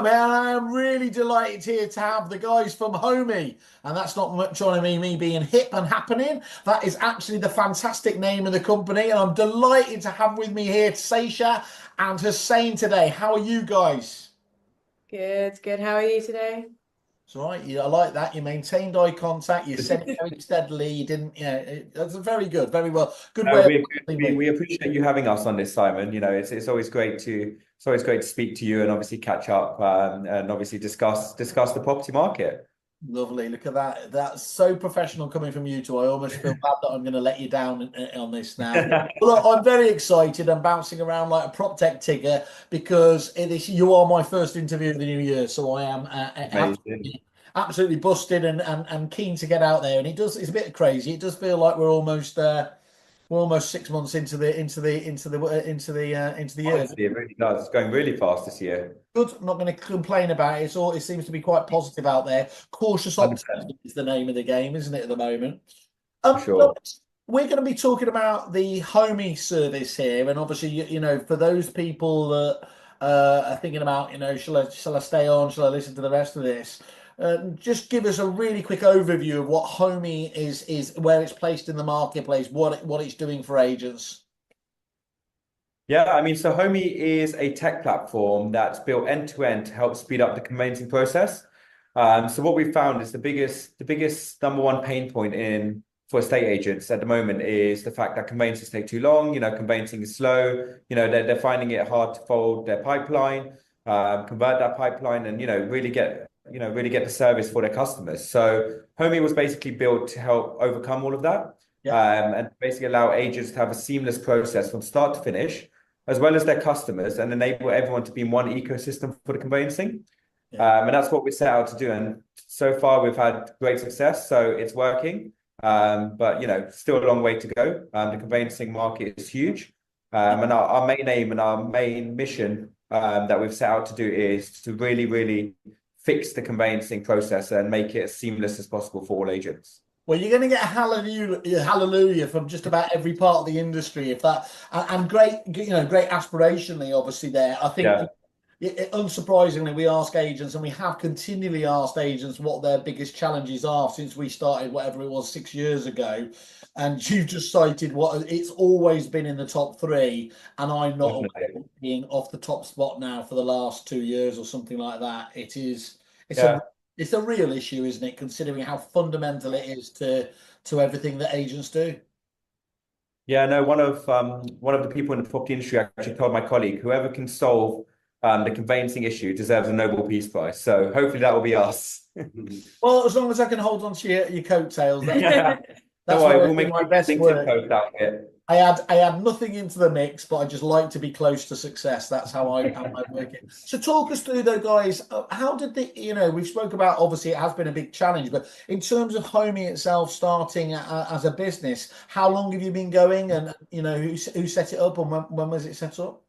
man. I am really delighted here to have the guys from Homey. And that's not much on me being hip and happening. That is actually the fantastic name of the company. And I'm delighted to have with me here Seisha and Hussein today. How are you guys? Good, good. How are you today? It's all right. I like that. You maintained eye contact. You said it very steadily. You didn't, that's very good. Very well. Good way of putting We me. appreciate you having us on this, Simon. It's always great to speak to you and obviously catch up and obviously discuss the property market. Lovely. Look at that. That's so professional coming from you two. I almost feel bad that I'm going to let you down on this now. Well, look, I'm very excited. I'm bouncing around like a prop tech tigger because you are my first interview of the new year. So I am Amazing. absolutely busted and keen to get out there. And it's a bit crazy. It does feel like we're almost 6 months into the year. Honestly, it really does. It's going really fast this year. Good. I'm not going to complain about it. It seems to be quite positive out there. Cautious optimism 100%, is the name of the game, isn't it, at the moment? for sure. Look, we're going to be talking about the Homey service here, and obviously, for those people that are thinking about, shall I stay on? Shall I listen to the rest of this? Just give us a really quick overview of what Homey is where it's placed in the marketplace, what it's doing for agents. Yeah, I mean, so Homey is a tech platform that's built end to end to help speed up the conveyancing process. So what we found is the biggest number one pain point in for estate agents at the moment is the fact that conveyances take too long. Conveyancing is slow. They're finding it hard to fold their pipeline, convert that pipeline, and really get the service for their customers. So Homey was basically built to help overcome all of that, Yeah. and basically allow agents to have a seamless process from start to finish, as well as their customers, and enable everyone to be in one ecosystem for the conveyancing. Yeah. And that's what we set out to do. And so far, we've had great success. So it's working. But still a long way to go. The conveyancing market is huge. And our main aim and our main mission that we've set out to do is to really, really fix the conveyancing process and make it as seamless as possible for all agents. Well, you're going to get a hallelujah from just about every part of the industry, if that, and great, great aspirationally, obviously there. I think, Yeah. unsurprisingly, we ask agents, and we have continually asked agents what their biggest challenges are since we started, whatever it was, 6 years ago. And you've just cited what it's always been in the top three, and I'm not aware Definitely. of it being off the top spot now for the last 2 years or something like that. It's a Yeah. it's a real issue, isn't it? Considering how fundamental it is to everything that agents do. Yeah, no, one of the people in the property industry actually told my colleague, whoever can solve the conveyancing issue deserves a Nobel Peace Prize. So hopefully that will be us. Well, as long as I can hold on to your coattails, Yeah. that's Don't where worry, I we'll do make my a best LinkedIn work. post out here. I had nothing into the mix, but I just like to be close to success. That's how I work it. So talk us through though, guys. How did we've spoke about obviously it has been a big challenge, but in terms of Homey itself starting as a business, how long have you been going, and who set it up, and when was it set up?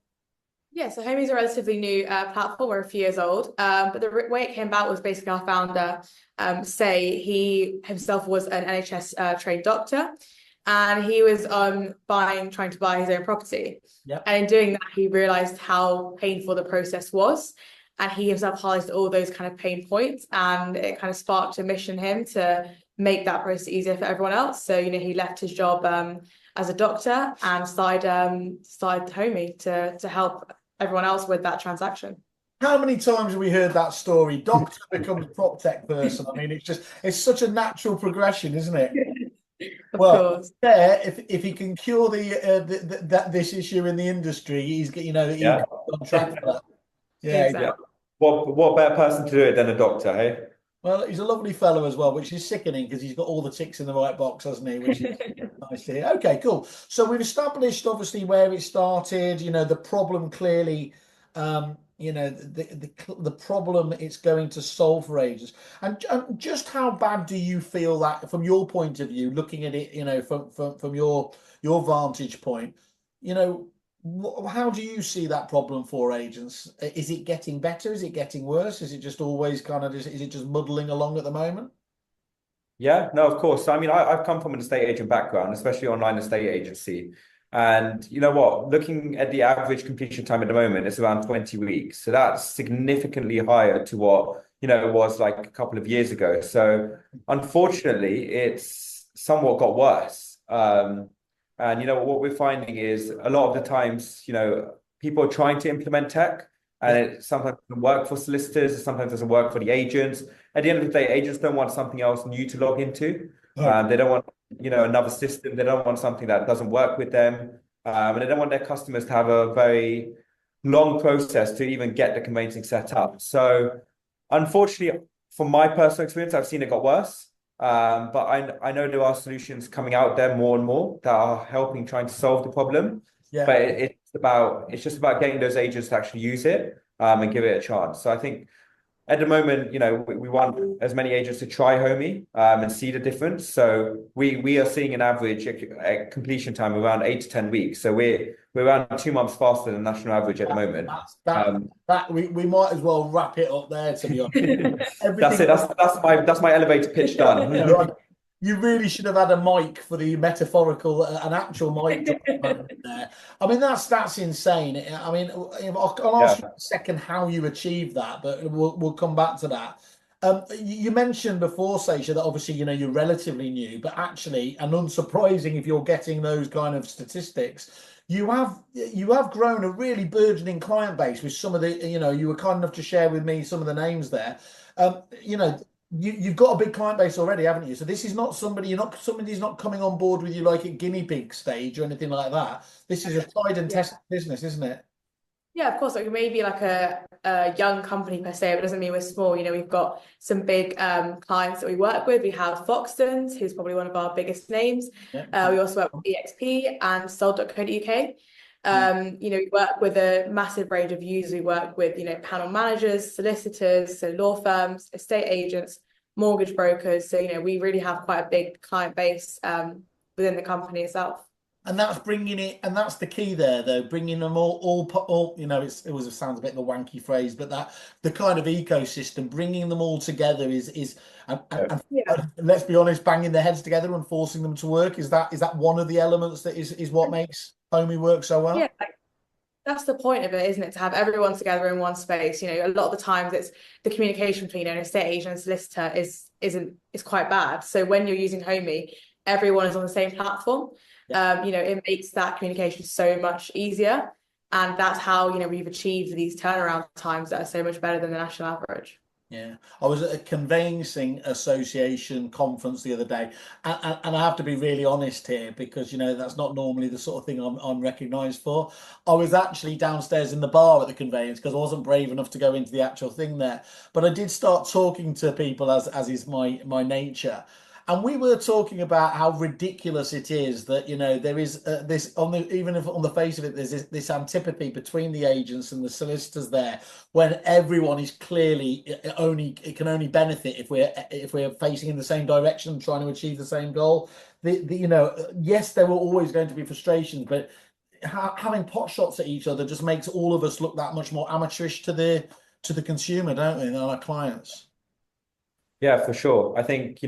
Yeah, so Homey is a relatively new platform. We're a few years old, but the way it came about was basically our founder, he himself was an NHS trained doctor, and he was trying to buy his own property. Yep. And in doing that, he realized how painful the process was, and he himself highlighted all those kind of pain points, and it kind of sparked a mission in him to make that process easier for everyone else. So he left his job as a doctor and started Homey to help everyone else with that transaction. How many times have we heard that story? Doctor becomes prop tech person. I mean, it's such a natural progression, isn't it? Of Well, course. there, if he can cure that this issue in the industry, he's Yeah. on track for that. Yeah. Yeah. Exactly. What better person to do it than a doctor, hey? Well, he's a lovely fellow as well, which is sickening because he's got all the ticks in the right box, hasn't he? Which is nice to hear. Okay, cool. So we've established obviously where it started. The problem clearly. The problem it's going to solve for agents, and just how bad do you feel that from your point of view, looking at it, from your vantage point, how do you see that problem for agents? Is it getting better? Is it getting worse? Is it just always is it just muddling along at the moment? Yeah, no, of course. I mean, I've come from an estate agent background, especially online estate agency. And you know what? Looking at the average completion time at the moment, it's around 20 weeks. So that's significantly higher to what, it was like a couple of years ago. So unfortunately, it's somewhat got worse. And what we're finding is a lot of the times, people are trying to implement tech, and it sometimes doesn't work for solicitors, it sometimes doesn't work for the agents. At the end of the day, agents don't want something else new to log into. They don't want, another system. They don't want something that doesn't work with them. And they don't want their customers to have a very long process to even get the conveyancing set up. So unfortunately, from my personal experience, I've seen it got worse. But I know there are solutions coming out there more and more that are helping trying to solve the problem. Yeah. But it's just about getting those agents to actually use it and give it a chance. So I think at the moment, we want as many agents to try Homey and see the difference. So we are seeing an average completion time around 8 to 10 weeks. So we're around 2 months faster than the national average at the moment. We might as well wrap it up there, to be honest. That's it. That's my elevator pitch done. You really should have had a mic for the metaphorical, an actual mic drop there. I mean, that's insane. I mean, I'll ask you in a second how you achieved that, but we'll come back to that. You mentioned before, Sasha, that obviously you're relatively new, but actually, and unsurprising if you're getting those kind of statistics, you have grown a really burgeoning client base with some of the, you were kind enough to share with me some of the names there. You've got a big client base already, haven't you? So this is not somebody's not coming on board with you like at guinea pig stage or anything like that. This is a tried and tested business, isn't it? Yeah, of course. Like, we may be like a young company per se, but it doesn't mean we're small. We've got some big clients that we work with. We have Foxtons, who's probably one of our biggest names. Yeah. We also work with EXP and sold.co.uk. We work with a massive range of users. We work with, panel managers, solicitors, so law firms, estate agents, mortgage brokers. So, we really have quite a big client base within the company itself. And that's bringing it, and that's the key there, though, bringing them all. It sounds a bit of a wanky phrase, but that the kind of ecosystem, bringing them all together is let's be honest, banging their heads together and forcing them to work. Is that one of the elements that is what makes Homey work so well? Yeah, that's the point of it, isn't it? To have everyone together in one space. A lot of the times it's the communication between an estate agent and solicitor is quite bad. So when you're using Homey, everyone is on the same platform. It makes that communication so much easier, and that's how we've achieved these turnaround times that are so much better than the national average. Yeah, I was at a conveyancing association conference the other day, and I have to be really honest here because that's not normally the sort of thing I'm recognised for. I was actually downstairs in the bar at the conveyance because I wasn't brave enough to go into the actual thing there, but I did start talking to people as is my nature. And we were talking about how ridiculous it is that there is this even if on the face of it there's this antipathy between the agents and the solicitors there, when everyone is clearly it can only benefit if we're facing in the same direction and trying to achieve the same goal. Yes, there were always going to be frustrations, but having pot shots at each other just makes all of us look that much more amateurish to the consumer, don't we, and our clients. Yeah, for sure. I think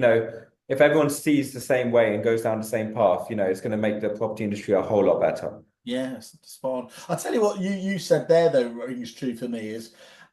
if everyone sees the same way and goes down the same path, it's going to make the property industry a whole lot better. Yes, spot on. I'll tell you what you said there, though, rings true for me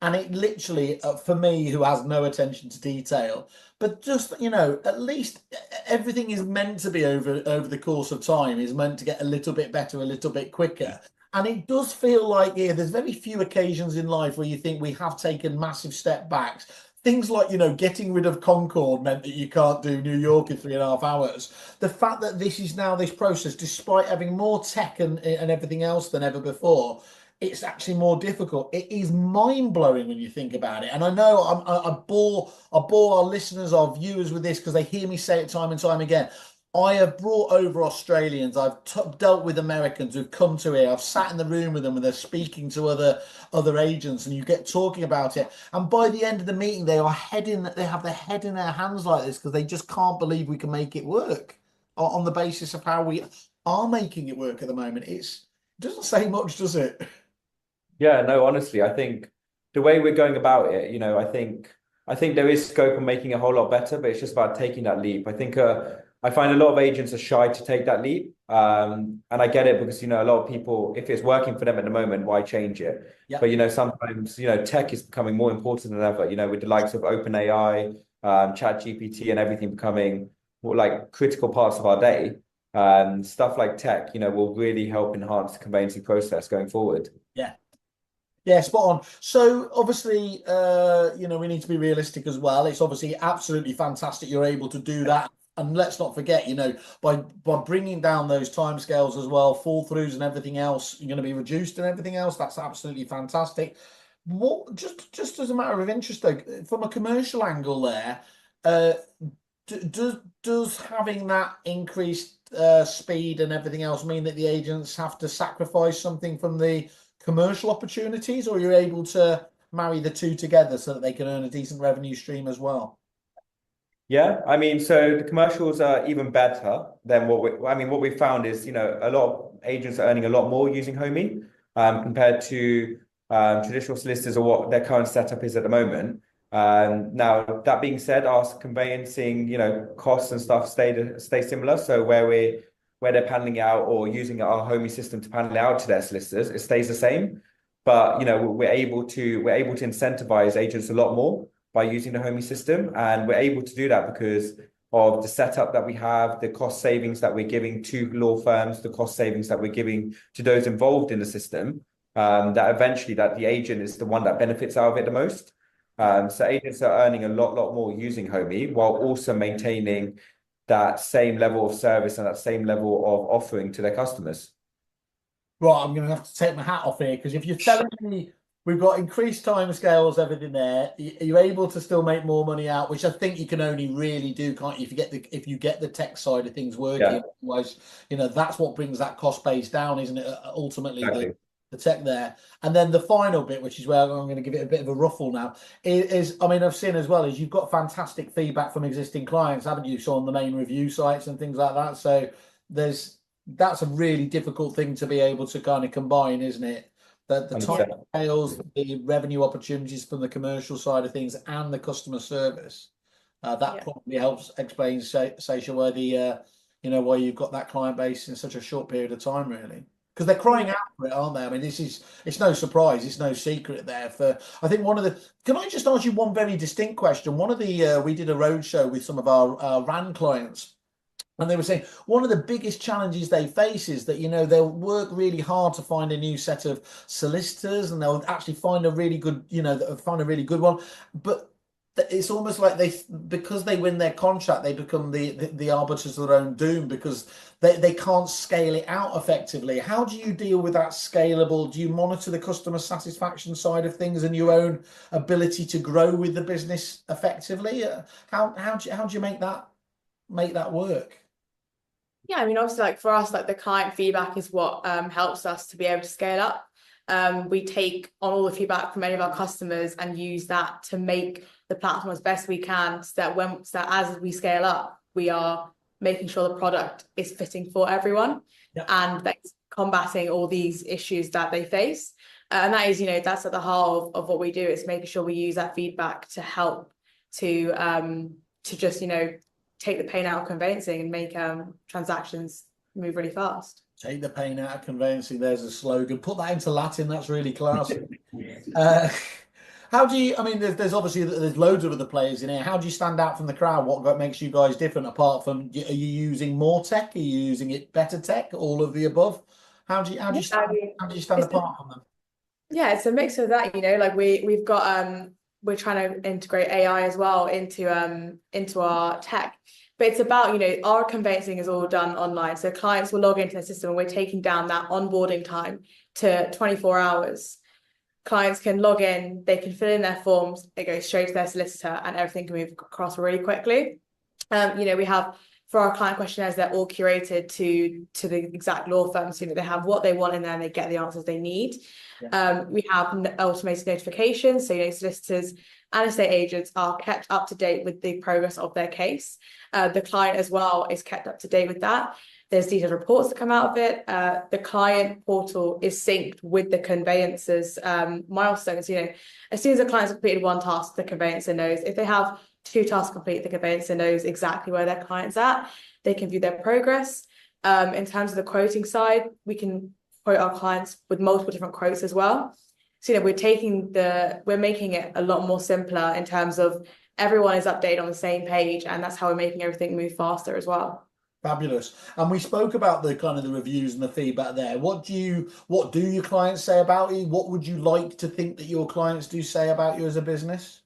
and it literally, for me, who has no attention to detail, but just, at least everything is meant to be over the course of time, is meant to get a little bit better, a little bit quicker. And it does feel like, there's very few occasions in life where you think we have taken massive step backs. Things like, getting rid of Concorde meant that you can't do New York in 3.5 hours. The fact that this is now this process, despite having more tech and everything else than ever before, it's actually more difficult. It is mind-blowing when you think about it. And I know I bore our listeners, our viewers with this because they hear me say it time and time again. I have brought over Australians. I've dealt with Americans who've come to here. I've sat in the room with them and they're speaking to other agents, and you get talking about it. And by the end of the meeting, they have their head in their hands like this because they just can't believe we can make it work on the basis of how we are making it work at the moment. It doesn't say much, does it? Yeah, no, honestly, I think the way we're going about it, I think there is scope of making it a whole lot better, but it's just about taking that leap. I think I find a lot of agents are shy to take that leap. And I get it because, a lot of people, if it's working for them at the moment, why change it? Yeah. But, sometimes, tech is becoming more important than ever, with the likes of OpenAI, ChatGPT and everything becoming more like critical parts of our day. Stuff like tech, will really help enhance the conveyancing process going forward. Yeah. Yeah, spot on. So obviously, we need to be realistic as well. It's obviously absolutely fantastic you're able to do that. And let's not forget, by bringing down those timescales as well, fall throughs and everything else, you're going to be reduced and everything else. That's absolutely fantastic. What just as a matter of interest, though, from a commercial angle there, uh, does having that increased speed and everything else mean that the agents have to sacrifice something from the commercial opportunities, or you're able to marry the two together so that they can earn a decent revenue stream as well? Yeah, I mean, so the commercials are even better than what we found is, a lot of agents are earning a lot more using Homey, compared to traditional solicitors or what their current setup is at the moment. Now, that being said, our conveyancing, costs and stuff stay similar. So where they're paneling out or using our Homey system to panel out to their solicitors, it stays the same. But, we're able to incentivize agents a lot more by using the Homey system. And we're able to do that because of the setup that we have, the cost savings that we're giving to law firms, the cost savings that we're giving to those involved in the system, that eventually that the agent is the one that benefits out of it the most. So agents are earning a lot more using Homey while also maintaining that same level of service and that same level of offering to their customers. Right, I'm going to have to take my hat off here, because if you're telling me we've got increased timescales, everything there, you're able to still make more money out, which I think you can only really do, can't you, if you get the tech side of things working. Yeah. Otherwise, that's what brings that cost base down, isn't it? Ultimately, Exactly. the tech there. And then the final bit, which is where I'm going to give it a bit of a ruffle now, is I mean, I've seen as well, is you've got fantastic feedback from existing clients, haven't you? So on the main review sites and things like that. So that's a really difficult thing to be able to kind of combine, isn't it? The time sales, the revenue opportunities from the commercial side of things, and the customer service. That probably helps explain, Sasha, why why you've got that client base in such a short period of time, really. Because they're crying out for it, aren't they? I mean, it's no surprise, it's no secret there. I think can I just ask you one very distinct question? One of we did a roadshow with some of our RAN clients. And they were saying one of the biggest challenges they face is that, they'll work really hard to find a new set of solicitors, and they'll actually find a really good, find a really good one. But it's almost like because they win their contract, they become the arbiters of their own doom, because they can't scale it out effectively. How do you deal with that scalable? Do you monitor the customer satisfaction side of things and your own ability to grow with the business effectively? How do you make that work? Yeah, I mean, obviously, like for us, like the client feedback is what helps us to be able to scale up. We take on all the feedback from any of our customers and use that to make the platform as best we can, so that as we scale up, we are making sure the product is fitting for everyone, and that's combating all these issues that they face. And that is, that's at the heart of what we do. It's making sure we use that feedback to help to just, take the pain out of conveyancing and make transactions move really fast. Take the pain out of conveyancing. There's a slogan. Put that into Latin. That's really classy. How do you? I mean, there's obviously loads of other players in here. How do you stand out from the crowd? What makes you guys different? Apart from, are you using more tech? Are you using it better tech? All of the above. How do you stand apart from them? Yeah, it's a mix of that. Like we've got we're trying to integrate AI as well into our tech. But it's about, our conveyancing is all done online. So clients will log into the system, and we're taking down that onboarding time to 24 hours. Clients can log in, they can fill in their forms, it goes straight to their solicitor, and everything can move across really quickly. We have, for our client questionnaires, they're all curated to the exact law firms. They have what they want in there, and they get the answers they need. We have automated notifications, so solicitors and estate agents are kept up to date with the progress of their case. The client as well is kept up to date with that. There's detailed reports that come out of it. The client portal is synced with the conveyancer's milestones. As soon as the client's completed one task, the conveyancer knows. If they have 2 tasks complete, the conveyancer knows exactly where their client's at. They can view their progress. In terms of the quoting side, we can quote our clients with multiple different quotes as well. So, we're making it a lot more simpler in terms of everyone is updated on the same page, and that's how we're making everything move faster as well. Fabulous. And we spoke about the kind of the reviews and the feedback there. What do your clients say about you? What would you like to think that your clients do say about you as a business?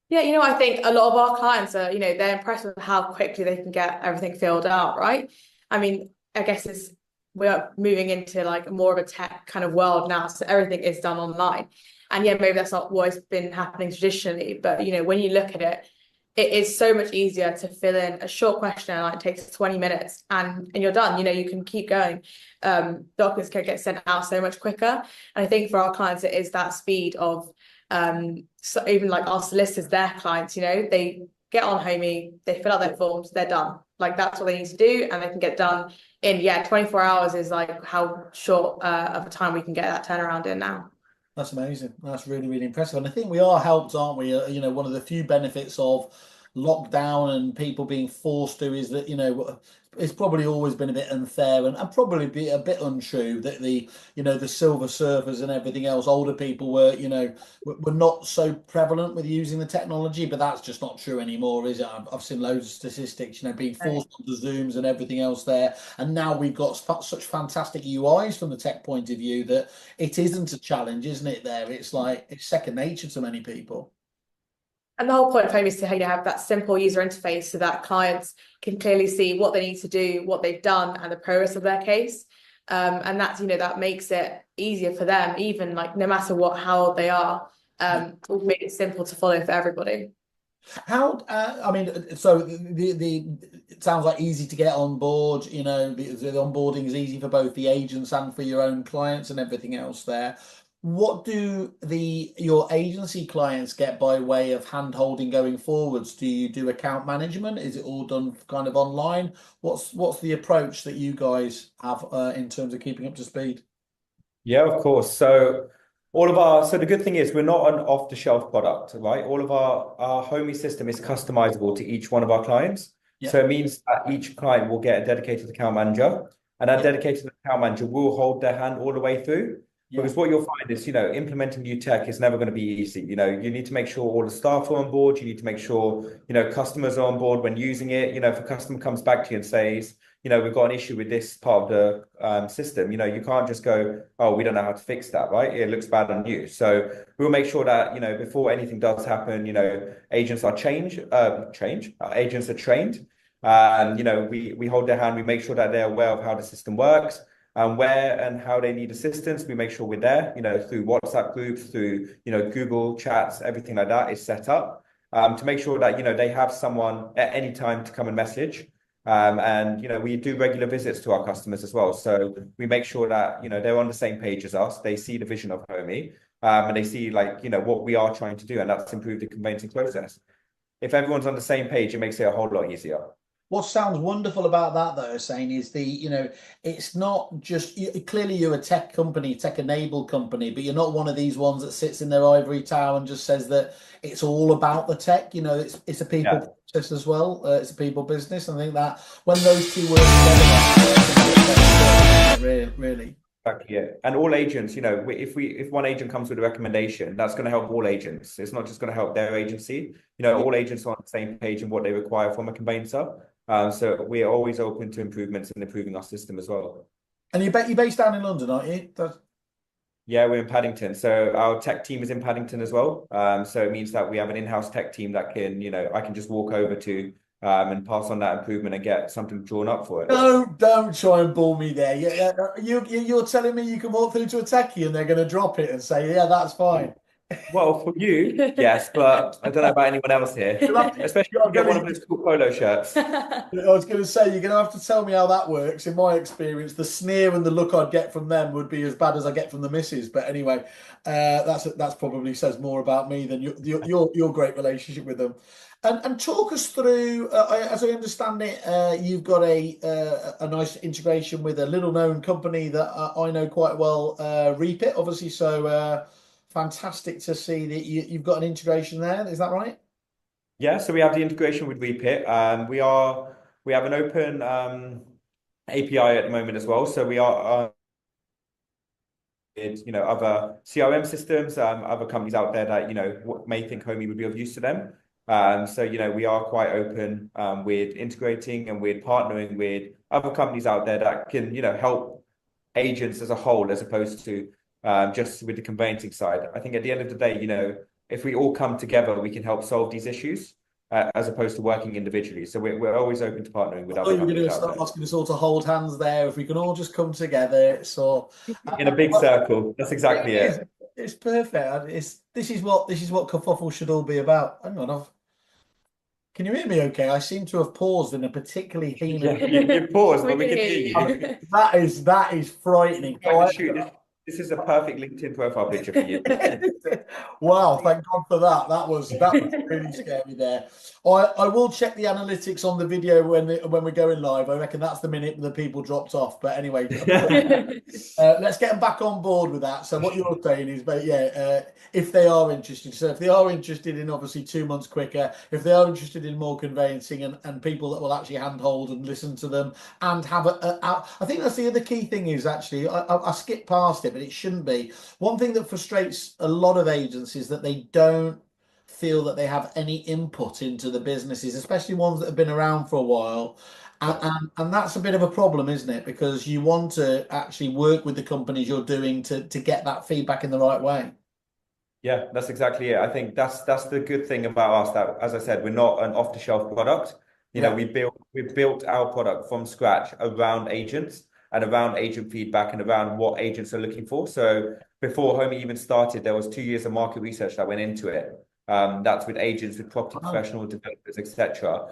Yeah, I think a lot of our clients are, they're impressed with how quickly they can get everything filled out, right? I mean, I guess we're moving into like more of a tech kind of world now, so everything is done online. And yeah, maybe that's not always been happening traditionally, but when you look at it, it is so much easier to fill in a short questionnaire, like it takes 20 minutes and you're done. You can keep going. Documents can get sent out so much quicker. And I think for our clients, it is that speed of so even like our solicitors, their clients, they get on Homey, they fill out their forms, they're done. Like that's what they need to do, and they can get done in 24 hours is like how short of a time we can get that turnaround in now. That's amazing. That's really, really impressive. And I think we are helped, aren't we? One of the few benefits of lockdown and people being forced to is that, it's probably always been a bit unfair and probably be a bit untrue that the silver surfers and everything else, older people were not so prevalent with using the technology, but that's just not true anymore, is it? I've seen loads of statistics, being forced onto Zooms and everything else there. And now we've got such fantastic UIs from the tech point of view that it isn't a challenge, isn't it? There, it's like it's second nature to many people. And the whole point of Homey is to have that simple user interface so that clients can clearly see what they need to do, what they've done, and the progress of their case. And that's that makes it easier for them, even like no matter how old they are. We've made it simple to follow for everybody. How, I mean, so it sounds like easy to get on board, the onboarding is easy for both the agents and for your own clients and everything else there. What do your agency clients get by way of hand-holding going forwards? Do you do account management? Is it all done kind of online? What's the approach that you guys have in terms of keeping up to speed? Yeah, of course. So the good thing is we're not an off-the-shelf product, right? All of our Homey system is customizable to each one of our clients. Yeah. So it means that each client will get a dedicated account manager, and that dedicated account manager will hold their hand all the way through. Yeah. Because what you'll find is, implementing new tech is never going to be easy. You need to make sure all the staff are on board. You need to make sure, customers are on board when using it. If a customer comes back to you and says, we've got an issue with this part of the system, you can't just go, oh, we don't know how to fix that, right? It looks bad on you. So we'll make sure that, before anything does happen, agents are agents are trained. We hold their hand, we make sure that they're aware of how the system works. And where and how they need assistance, we make sure we're there, through WhatsApp groups, through, Google chats, everything like that is set up to make sure that, they have someone at any time to come and message. We do regular visits to our customers as well. So we make sure that, they're on the same page as us. They see the vision of Homey and they see what we are trying to do, and that's improve the conveyancing process. If everyone's on the same page, it makes it a whole lot easier. What sounds wonderful about that, though, Hussein, is it's not just clearly you're a tech company, tech-enabled company, but you're not one of these ones that sits in their ivory tower and just says that it's all about the tech. It's a people process as well. It's a people business. I think that when those two work together, really. Exactly, yeah. And all agents, if one agent comes with a recommendation, that's going to help all agents. It's not just going to help their agency. All agents are on the same page in what they require from a conveyancer. So we're always open to improvements and improving our system as well. And you're based down in London, aren't you? Yeah, we're in Paddington. So our tech team is in Paddington as well. So it means that we have an in-house tech team that can, I can just walk over to and pass on that improvement and get something drawn up for it. No, don't try and bull me there. You're telling me you can walk through to a techie and they're going to drop it and say, yeah, that's fine. Well, for you, yes, but I don't know about anyone else here. Especially if you get one of those cool polo shirts. I was going to say, you're going to have to tell me how that works. In my experience, the sneer and the look I'd get from them would be as bad as I get from the missus. But anyway, that's probably says more about me than your great relationship with them. And talk us through, as I understand it, you've got a nice integration with a little known company that I know quite well, Repeat, obviously. So fantastic to see that you've got an integration there. Is that right? Yeah, so we have the integration with Repeat. We have an open API at the moment as well. So we are other CRM systems, other companies out there that may think Homey would be of use to them. So we are quite open with integrating and with partnering with other companies out there that can help agents as a whole, as opposed to just with the conveyancing side. I think at the end of the day, if we all come together, we can help solve these issues as opposed to working individually. So we're always open to partnering with I thought other you were going companies to out start there asking us all to hold hands there. If we can all just come together, so in a big circle. That's exactly it is. it. It's perfect. This is what kerfuffle should all be about. Hang on, can you hear me? Okay, I seem to have paused in a particularly Yeah, heinous. you paused, We but we can can hear hear you. you. That is frightening. Like to shoot. This is a perfect LinkedIn profile picture for you. Wow, thank God for that. That was really scary there. I will check the analytics on the video when we're going live. I reckon that's the minute the people dropped off. But anyway, let's get them back on board with that. So what you're saying is, but yeah, if they are interested, so if they are interested in obviously 2 months quicker, if they are interested in more conveyancing and people that will actually handhold and listen to them and have I think that's the other key thing is actually I skipped past it, but it shouldn't be. One thing that frustrates a lot of agents is that they don't feel that they have any input into the businesses, especially ones that have been around for a while. And that's a bit of a problem, isn't it? Because you want to actually work with the companies you're doing to get that feedback in the right way. Yeah, that's exactly it. I think that's the good thing about us, that, as I said, we're not an off-the-shelf product. Yeah. We built our product from scratch around agents and around agent feedback and around what agents are looking for. So before Homey even started, there was 2 years of market research that went into it. That's with agents, with property professionals, developers, etc.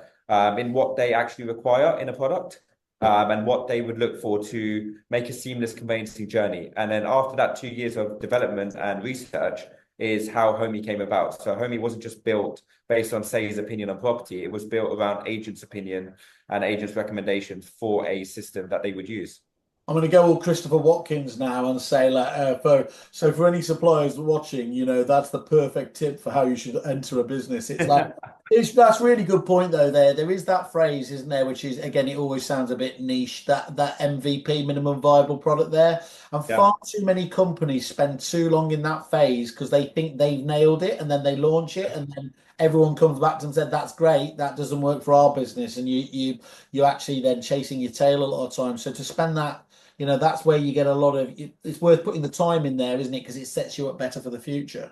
In what they actually require in a product. And what they would look for to make a seamless conveyancing journey. And then after that 2 years of development and research is how Homey came about. So Homey wasn't just built based on Say's opinion on property. It was built around agents' opinion and agents' recommendations for a system that they would use. I'm going to go all Christopher Watkins now and say, like, for any suppliers watching, that's the perfect tip for how you should enter a business. It's like, that's a really good point though. There is that phrase, isn't there? Which is, again, it always sounds a bit niche. That MVP, minimum viable product there, and far too many companies spend too long in that phase because they think they've nailed it, and then they launch it, and then everyone comes back to them and said, "That's great. That doesn't work for our business," and you actually then chasing your tail a lot of times. So to spend that. That's where you get a lot of, it's worth putting the time in there, isn't it? Because it sets you up better for the future.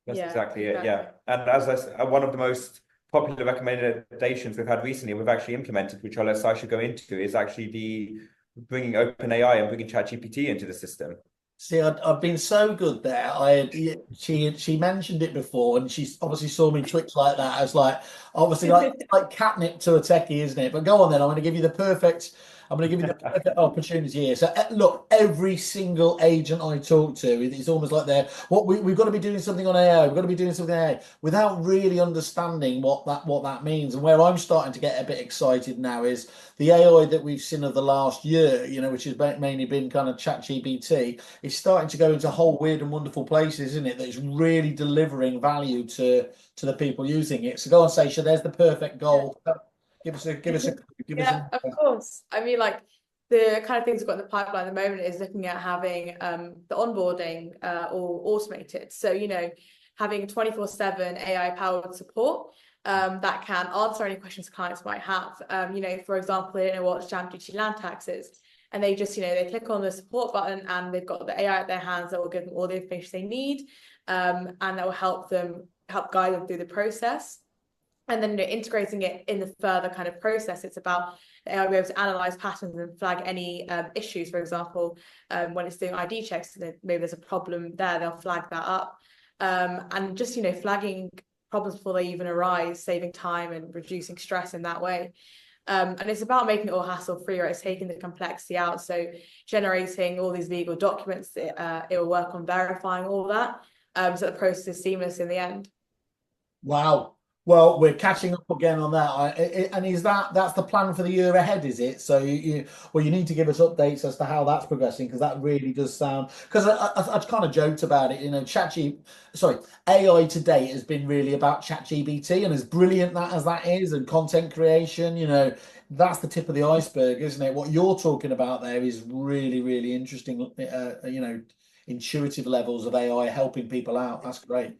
That's Yeah, exactly it. exactly. Yeah. And as I said, one of the most popular recommendations we've had recently, we've actually implemented, which I'll let Sasha go into, is actually the bringing OpenAI and bringing ChatGPT into the system. See, I've been so good there. I had she mentioned it before, and she obviously saw me twitch like that. I was like, obviously, like catnip to a techie, isn't it? But go on then. I'm going to give you the perfect. I'm going to give you the perfect opportunity here. So look, every single agent I talk to, it's almost like we've got to be doing something on AI. We've got to be doing something on AI without really understanding what that means. And where I'm starting to get a bit excited now is the AI that we've seen of the last year, which has mainly been kind of ChatGPT. It's starting to go into whole weird and wonderful places, isn't it? That's really delivering value to the people using it. So go on, Sasha. There's the perfect goal. Give us Yeah, of course. I mean, like the kind of things we've got in the pipeline at the moment is looking at having the onboarding all automated. So, having 24/7 AI powered support that can answer any questions clients might have. For example, they don't know what stamp duty land tax is. And they just, they click on the support button and they've got the AI at their hands that will give them all the information they need, and that will help guide them through the process. And then integrating it in the further kind of process, it's about the AI will be able to analyze patterns and flag any issues. For example, when it's doing ID checks, maybe there's a problem there, they'll flag that up. And just, flagging problems before they even arise, saving time and reducing stress in that way. And it's about making it all hassle-free, right? It's taking the complexity out. So generating all these legal documents, it will work on verifying all that, so the process is seamless in the end. Wow. Well, we're catching up again on that. And is that's the plan for the year ahead, is it? So well, you need to give us updates as to how that's progressing because that really does sound. Because I kind of joked about it, sorry, AI to date has been really about ChatGPT, and as brilliant that as that is, and content creation, that's the tip of the iceberg, isn't it? What you're talking about there is really, really interesting. Intuitive levels of AI helping people out. That's great.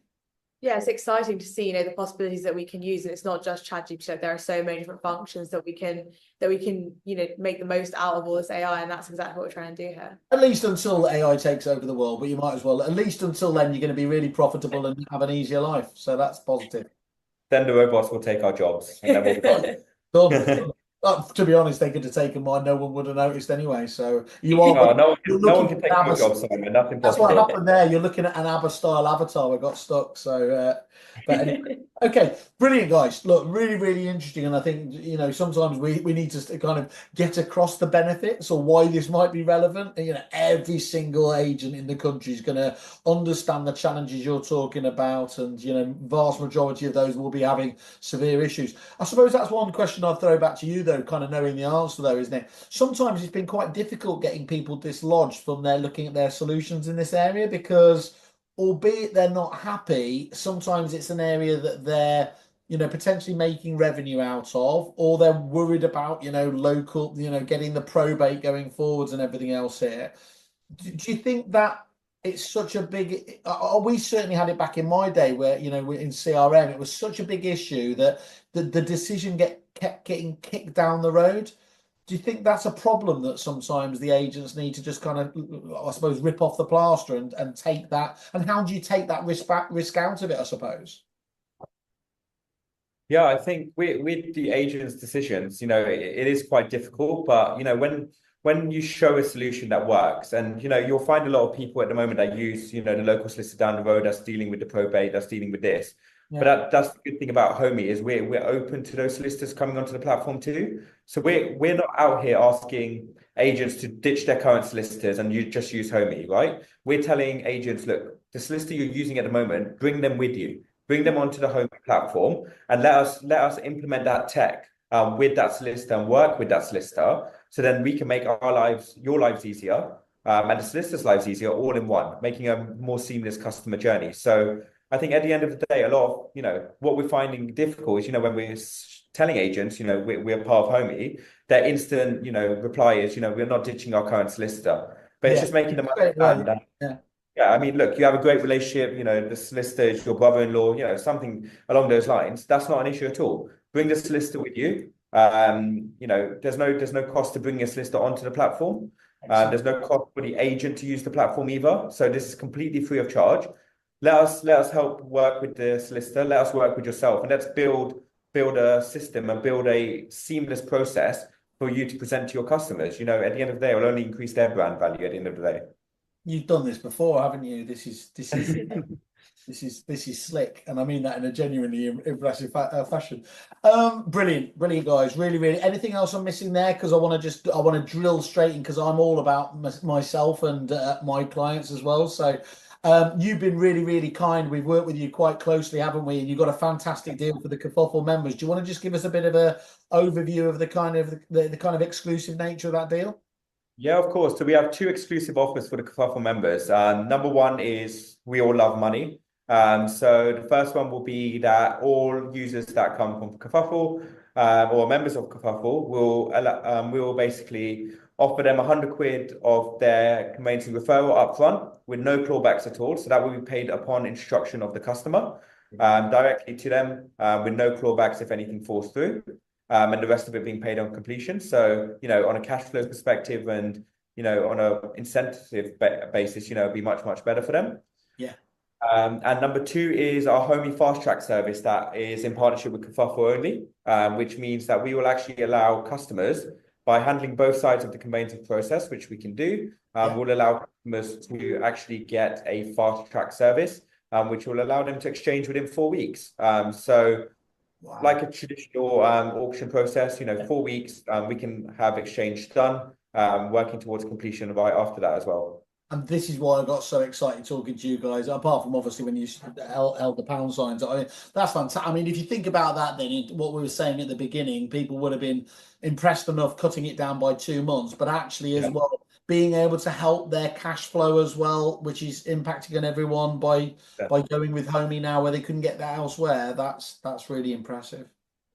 Yeah, it's exciting to see, the possibilities that we can use, and it's not just ChatGPT. Like, there are so many different functions that we can make the most out of all this AI, and that's exactly what we're trying to do here. At least until AI takes over the world, but you might as well. At least until then, you're going to be really profitable and have an easier life. So that's positive. Then the robots will take our jobs, and then we'll be fine. Done. To be honest, they could have taken mine. No one would have noticed anyway. So you are. No, You're no one looking can at take your ABBA. job, Simon. That's That's what impossible. happened there. You're looking at an ABBA style avatar. I got stuck. So, but anyway. Okay, brilliant, guys. Look, really, really interesting. And I think, sometimes we need to kind of get across the benefits or why this might be relevant. And, every single agent in the country is going to understand the challenges you're talking about. And, vast majority of those will be having severe issues. I suppose that's one question I'd throw back to you, though, kind of knowing the answer, though, isn't it? Sometimes it's been quite difficult getting people dislodged from their looking at their solutions in this area because albeit they're not happy, sometimes it's an area that they're, potentially making revenue out of, or they're worried about, local, getting the probate going forwards and everything else here. Do you think that it's such a big, we certainly had it back in my day where, in CRM, it was such a big issue that the decision kept getting kicked down the road. Do you think that's a problem that sometimes the agents need to just kind of, I suppose, rip off the plaster and take that? And how do you take that risk out of it, I suppose? Yeah, I think with the agent's decisions, it is quite difficult, but when you show a solution that works, and you'll find a lot of people at the moment that use, the local solicitor down the road that's dealing with the probate, that's dealing with this. Yeah. But that's the good thing about Homey is we're open to those solicitors coming onto the platform too. So we're not out here asking agents to ditch their current solicitors and you just use Homey, right? We're telling agents, look, the solicitor you're using at the moment, bring them with you, bring them onto the Homey platform, and let us implement that tech with that solicitor and work with that solicitor, so then we can make your lives easier, and the solicitor's lives easier all in one, making a more seamless customer journey. So I think at the end of the day, a lot of, what we're finding difficult is, when we're telling agents, we're part of Homey, their instant, reply is, we're not ditching our current solicitor. But it's just making them understand that, yeah, I mean, look, you have a great relationship, the solicitor is your brother-in-law, something along those lines. That's not an issue at all. Bring the solicitor with you. There's no cost to bringing a solicitor onto the platform. There's no cost for the agent to use the platform either. So this is completely free of charge. Let us help work with the solicitor. Let us work with yourself, and let's build a system and build a seamless process for you to present to your customers. At the end of the day, it will only increase their brand value at the end of the day. You've done this before, haven't you? This is this is slick, and I mean that in a genuinely impressive fashion. Brilliant, guys. Really, really. Anything else I'm missing there? Because I want to drill straight in because I'm all about myself and my clients as well. So. You've been really, really kind. We've worked with you quite closely, haven't we? And you've got a fantastic deal for the Kerfuffle members. Do you want to just give us a bit of a overview of the kind of exclusive nature of that deal? Yeah, of course. So we have two exclusive offers for the Kerfuffle members. Number one is we all love money. So the first one will be that all users that come from Kerfuffle or members of Kerfuffle will basically offer them 100 quid of their conveyancing referral upfront with no clawbacks at all. So that will be paid upon instruction of the customer directly to them with no clawbacks if anything falls through. And the rest of it being paid on completion. So, on a cash flow perspective and, on a incentive basis, it'd be much, much better for them. Yeah. And number two is our Homey fast track service that is in partnership with Kerfuffle only, which means that we will actually allow customers, by handling both sides of the conveyancing process, which we can do, we'll allow customers to actually get a fast track service, which will allow them to exchange within 4 weeks. Wow. Like a traditional auction process, 4 weeks, we can have exchange done, working towards completion right after that as well. And this is why I got so excited talking to you guys. Apart from obviously when you held the pound signs, I mean that's fantastic. I mean, if you think about that, then what we were saying at the beginning, people would have been impressed enough cutting it down by 2 months, but actually as well being able to help their cash flow as well, which is impacting on everyone by going with Homey now where they couldn't get that elsewhere. That's really impressive.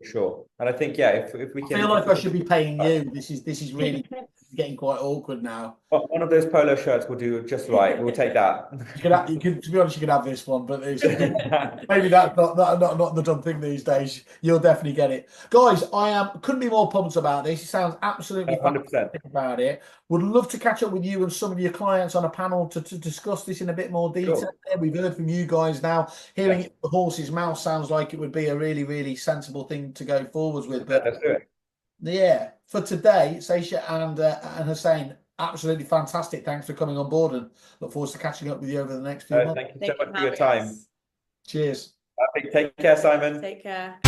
Sure. And I think, yeah, if we I can, feel like I should be paying you. This is really getting quite awkward now. one of those polo shirts will do just right. We'll take that. You could, to be honest, you could have this one, but maybe that's not the done thing these days. You'll definitely get it, guys. Couldn't be more pumped about this. It sounds absolutely 100%. fantastic about it. Would love to catch up with you and some of your clients on a panel to discuss this in a bit more detail. Sure. We've heard from you guys now. Hearing it from the horse's mouth sounds like it would be a really, really sensible thing to go forwards with. But let's do it. Yeah, for today, Seisha and Hussein, absolutely fantastic. Thanks for coming on board, and look forward to catching up with you over the next few months. Thank you so much for your time. Cheers. Take care, Simon. Take care.